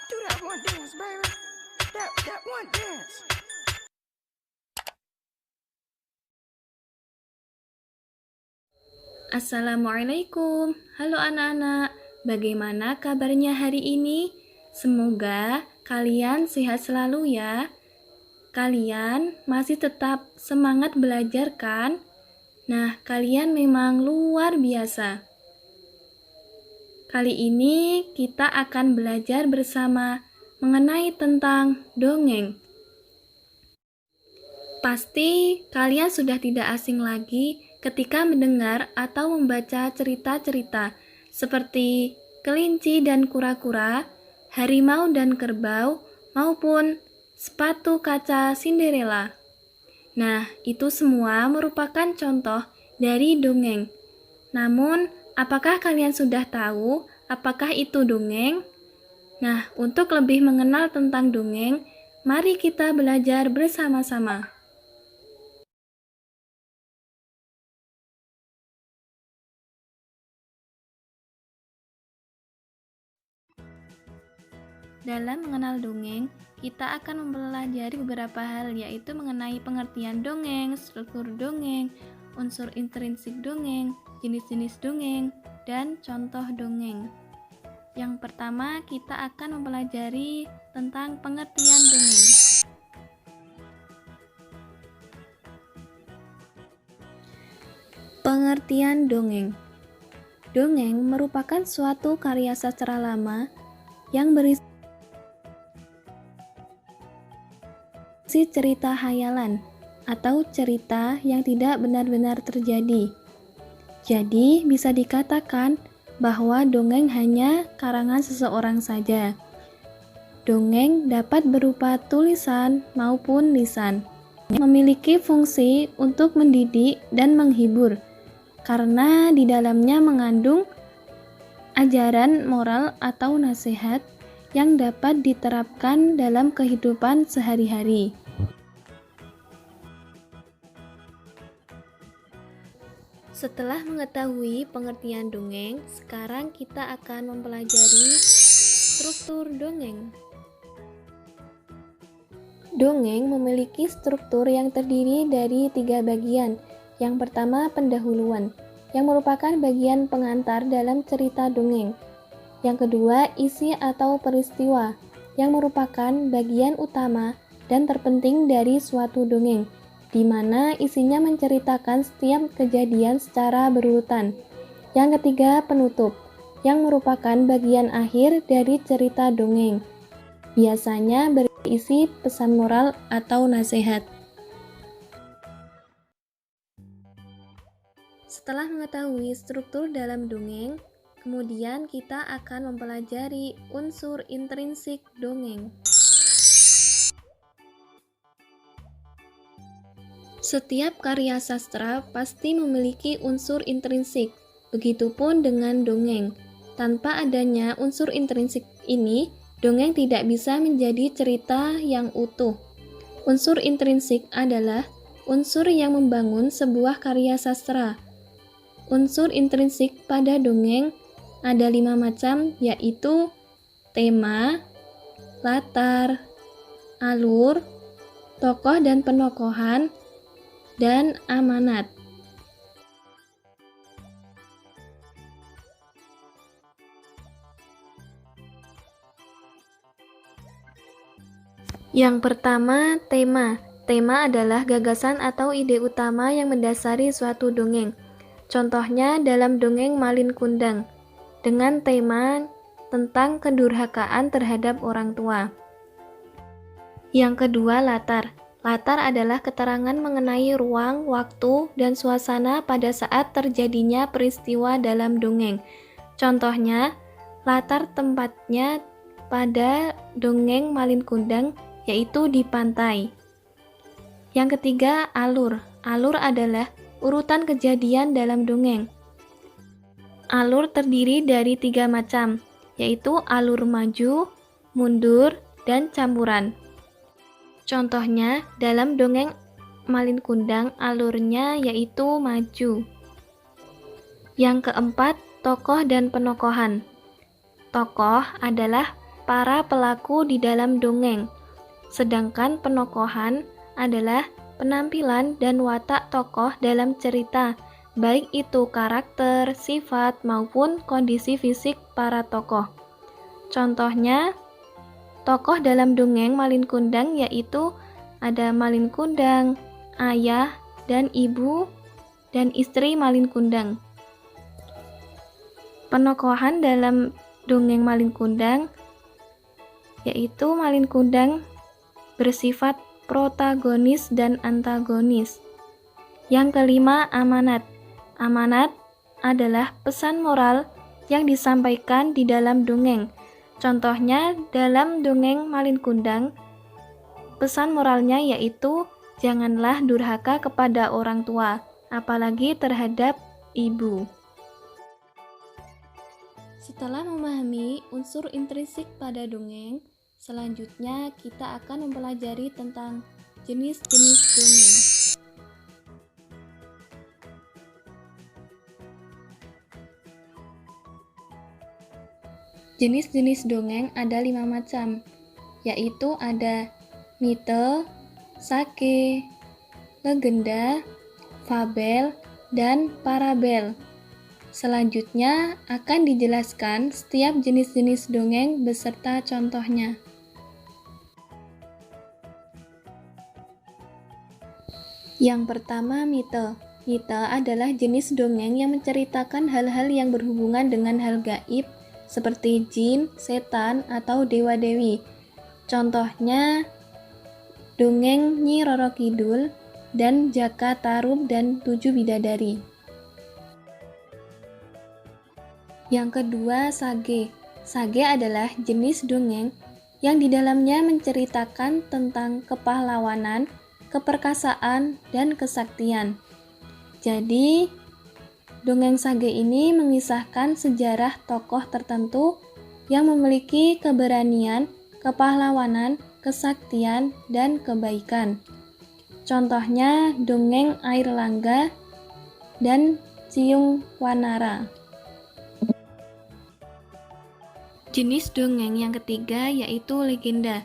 Do that one dance, baby. That one dance. Assalamualaikum, halo anak-anak, bagaimana kabarnya hari ini? Semoga kalian sehat selalu ya. Kalian masih tetap semangat belajar kan? Nah, kalian memang luar biasa. Kali ini kita akan belajar bersama mengenai tentang dongeng. Pasti kalian sudah tidak asing lagi ketika mendengar atau membaca cerita-cerita seperti kelinci dan kura-kura, harimau dan kerbau, maupun sepatu kaca Cinderella. Nah, itu semua merupakan contoh dari dongeng. Namun, apakah kalian sudah tahu apakah itu dongeng? Nah, untuk lebih mengenal tentang dongeng, mari kita belajar bersama-sama. Dalam mengenal dongeng, kita akan mempelajari beberapa hal, yaitu mengenai pengertian dongeng, struktur dongeng, unsur intrinsik dongeng, jenis-jenis dongeng, dan contoh dongeng. Yang pertama, kita akan mempelajari tentang pengertian dongeng. Pengertian dongeng. Dongeng merupakan suatu karya sastra lama yang berisi cerita hayalan atau cerita yang tidak benar-benar terjadi. Jadi, bisa dikatakan bahwa dongeng hanya karangan seseorang saja. Dongeng dapat berupa tulisan maupun lisan. Memiliki fungsi untuk mendidik dan menghibur, karena di dalamnya mengandung ajaran moral atau nasihat yang dapat diterapkan dalam kehidupan sehari-hari. Setelah mengetahui pengertian dongeng, sekarang kita akan mempelajari struktur dongeng. Dongeng memiliki struktur yang terdiri dari 3 bagian. Yang pertama, pendahuluan, yang merupakan bagian pengantar dalam cerita dongeng. Yang kedua, isi atau peristiwa, yang merupakan bagian utama dan terpenting dari suatu dongeng, di mana isinya menceritakan setiap kejadian secara berurutan. Yang ketiga, penutup, yang merupakan bagian akhir dari cerita dongeng. Biasanya berisi pesan moral atau nasihat. Setelah mengetahui struktur dalam dongeng, kemudian kita akan mempelajari unsur intrinsik dongeng. Setiap karya sastra pasti memiliki unsur intrinsik, begitupun dengan dongeng. Tanpa adanya unsur intrinsik ini, dongeng tidak bisa menjadi cerita yang utuh. Unsur intrinsik adalah unsur yang membangun sebuah karya sastra. Unsur intrinsik pada dongeng ada 5 macam, yaitu tema, latar, alur, tokoh dan penokohan, dan amanat. Yang pertama, tema. Tema adalah gagasan atau ide utama yang mendasari suatu dongeng. Contohnya dalam dongeng Malin Kundang, dengan tema tentang kedurhakaan terhadap orang tua. Yang kedua, latar. Latar adalah keterangan mengenai ruang, waktu, dan suasana pada saat terjadinya peristiwa dalam dongeng. Contohnya, latar tempatnya pada dongeng Malin Kundang yaitu di pantai. Yang ketiga, alur. Alur adalah urutan kejadian dalam dongeng. Alur terdiri dari 3 macam, yaitu alur maju, mundur, dan campuran. Contohnya, dalam dongeng Malin Kundang, alurnya yaitu maju. Yang keempat, tokoh dan penokohan. Tokoh adalah para pelaku di dalam dongeng, sedangkan penokohan adalah penampilan dan watak tokoh dalam cerita, baik itu karakter, sifat, maupun kondisi fisik para tokoh. Contohnya, tokoh dalam dongeng Malin Kundang yaitu ada Malin Kundang, ayah dan ibu, dan istri Malin Kundang. Penokohan dalam dongeng Malin Kundang yaitu Malin Kundang bersifat protagonis dan antagonis. Yang kelima, amanat. Amanat adalah pesan moral yang disampaikan di dalam dongeng. Contohnya dalam dongeng Malin Kundang, pesan moralnya yaitu janganlah durhaka kepada orang tua, apalagi terhadap ibu. Setelah memahami unsur intrinsik pada dongeng, selanjutnya kita akan mempelajari tentang jenis-jenis dongeng. Jenis-jenis dongeng ada 5 macam, yaitu ada mite, sake, legenda, fabel, dan parabel. Selanjutnya akan dijelaskan setiap jenis-jenis dongeng beserta contohnya. Yang pertama, mite. Mite adalah jenis dongeng yang menceritakan hal-hal yang berhubungan dengan hal gaib seperti jin, setan, atau dewa-dewi. Contohnya dongeng Nyi Roro Kidul dan Jaka Tarub dan 7 Bidadari. Yang kedua, sage. Sage adalah jenis dongeng yang di dalamnya menceritakan tentang kepahlawanan, keperkasaan, dan kesaktian. Jadi, dongeng sage ini mengisahkan sejarah tokoh tertentu yang memiliki keberanian, kepahlawanan, kesaktian, dan kebaikan. Contohnya dongeng Air Langga dan Ciung Wanara. Jenis dongeng yang ketiga yaitu legenda.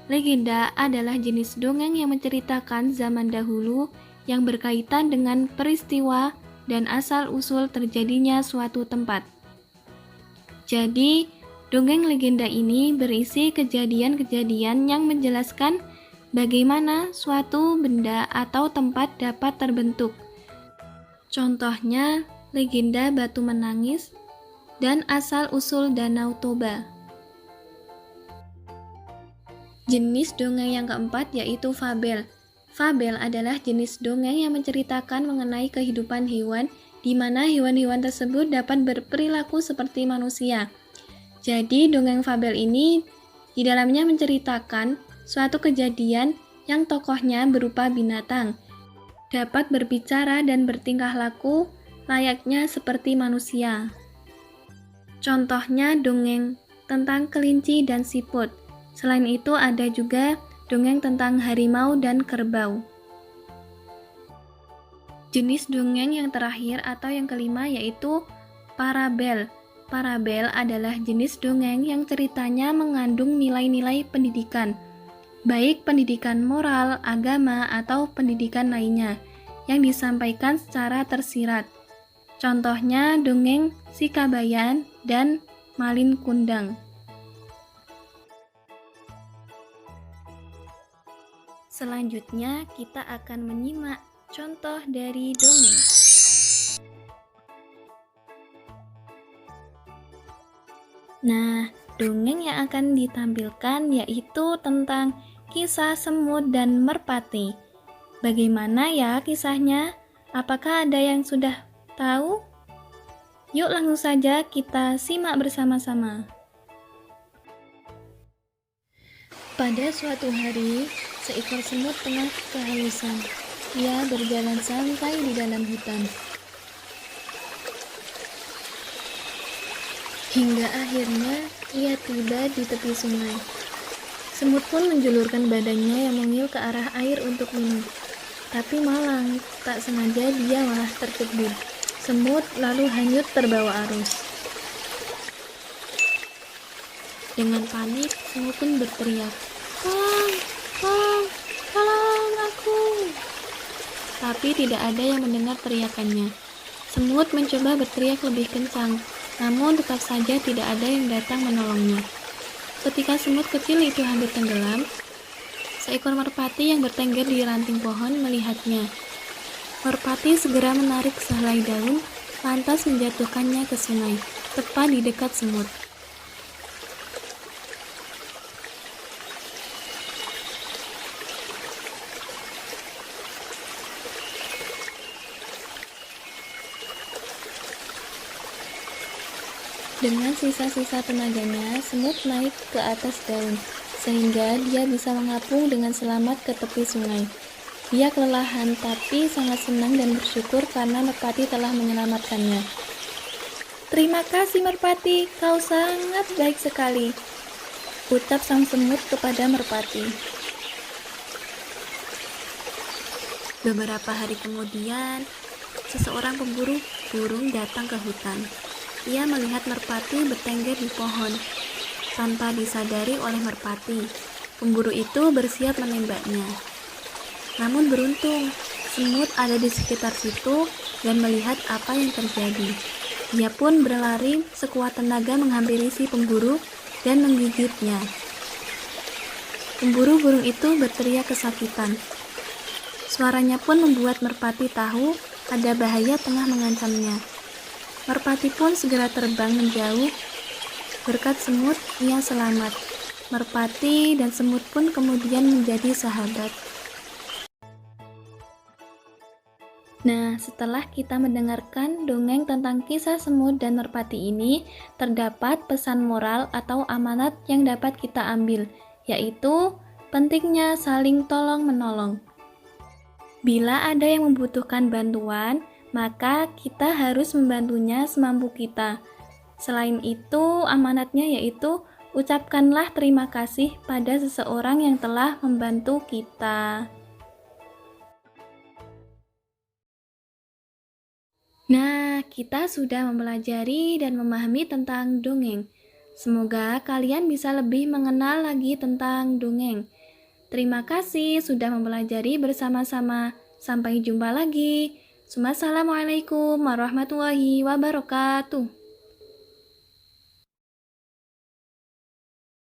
Legenda adalah jenis dongeng yang menceritakan zaman dahulu yang berkaitan dengan peristiwa dan asal-usul terjadinya suatu tempat. Jadi, dongeng legenda ini berisi kejadian-kejadian yang menjelaskan bagaimana suatu benda atau tempat dapat terbentuk. Contohnya, legenda Batu Menangis dan asal-usul Danau Toba. Jenis dongeng yang keempat yaitu fabel. Fabel adalah jenis dongeng yang menceritakan mengenai kehidupan hewan, di mana hewan-hewan tersebut dapat berperilaku seperti manusia. Jadi, dongeng fabel ini di dalamnya menceritakan suatu kejadian yang tokohnya berupa binatang, dapat berbicara dan bertingkah laku layaknya seperti manusia. Contohnya dongeng tentang kelinci dan siput. Selain itu ada juga dongeng tentang harimau dan kerbau. Jenis dongeng yang terakhir atau yang kelima yaitu parabel. Parabel adalah jenis dongeng yang ceritanya mengandung nilai-nilai pendidikan, baik pendidikan moral, agama, atau pendidikan lainnya, yang disampaikan secara tersirat. Contohnya dongeng Si Kabayan dan Malin Kundang. Selanjutnya kita akan menyimak contoh dari dongeng. Nah, dongeng yang akan ditampilkan yaitu tentang kisah semut dan merpati. Bagaimana ya kisahnya? Apakah ada yang sudah tahu? Yuk langsung saja kita simak bersama-sama. Pada suatu hari, seekor semut tengah kehausan. Ia berjalan santai di dalam hutan. Hingga akhirnya ia tiba di tepi sungai. Semut pun menjulurkan badannya yang mungil ke arah air untuk minum. Tapi malang, tak sengaja dia malah tercebur. Semut lalu hanyut terbawa arus. Dengan panik, semut pun berteriak, "Tolong, tolong, tolong aku!" Tapi tidak ada yang mendengar teriakannya. Semut mencoba berteriak lebih kencang, namun tetap saja tidak ada yang datang menolongnya. Ketika semut kecil itu hampir tenggelam, seekor merpati yang bertengger di ranting pohon melihatnya. Merpati segera menarik sehelai daun, lantas menjatuhkannya ke sungai, tepat di dekat semut. Dengan sisa-sisa tenaganya, semut naik ke atas daun, sehingga dia bisa mengapung dengan selamat ke tepi sungai. Dia kelelahan, tapi sangat senang dan bersyukur karena merpati telah menyelamatkannya. "Terima kasih merpati, kau sangat baik sekali," ucap sang semut kepada merpati. Beberapa hari kemudian, seseorang pemburu burung datang ke hutan. Ia melihat merpati bertengger di pohon. Tanpa disadari oleh merpati, pemburu itu bersiap menembaknya. Namun beruntung, semut ada di sekitar situ dan melihat apa yang terjadi. Dia pun berlari sekuat tenaga menghampiri si pemburu dan menggigitnya. Pemburu burung itu berteriak kesakitan. Suaranya pun membuat merpati tahu ada bahaya tengah mengancamnya. Merpati pun segera terbang menjauh. Berkat semut, ia selamat. Merpati dan semut pun kemudian menjadi sahabat. Nah, setelah kita mendengarkan dongeng tentang kisah semut dan merpati ini, terdapat pesan moral atau amanat yang dapat kita ambil, yaitu pentingnya saling tolong-menolong. Bila ada yang membutuhkan bantuan, maka kita harus membantunya semampu kita. Selain itu, amanatnya yaitu ucapkanlah terima kasih pada seseorang yang telah membantu kita. Nah, kita sudah mempelajari dan memahami tentang dongeng. Semoga kalian bisa lebih mengenal lagi tentang dongeng. Terima kasih sudah mempelajari bersama-sama. Sampai jumpa lagi. Wassalamualaikum warahmatullahi wabarakatuh.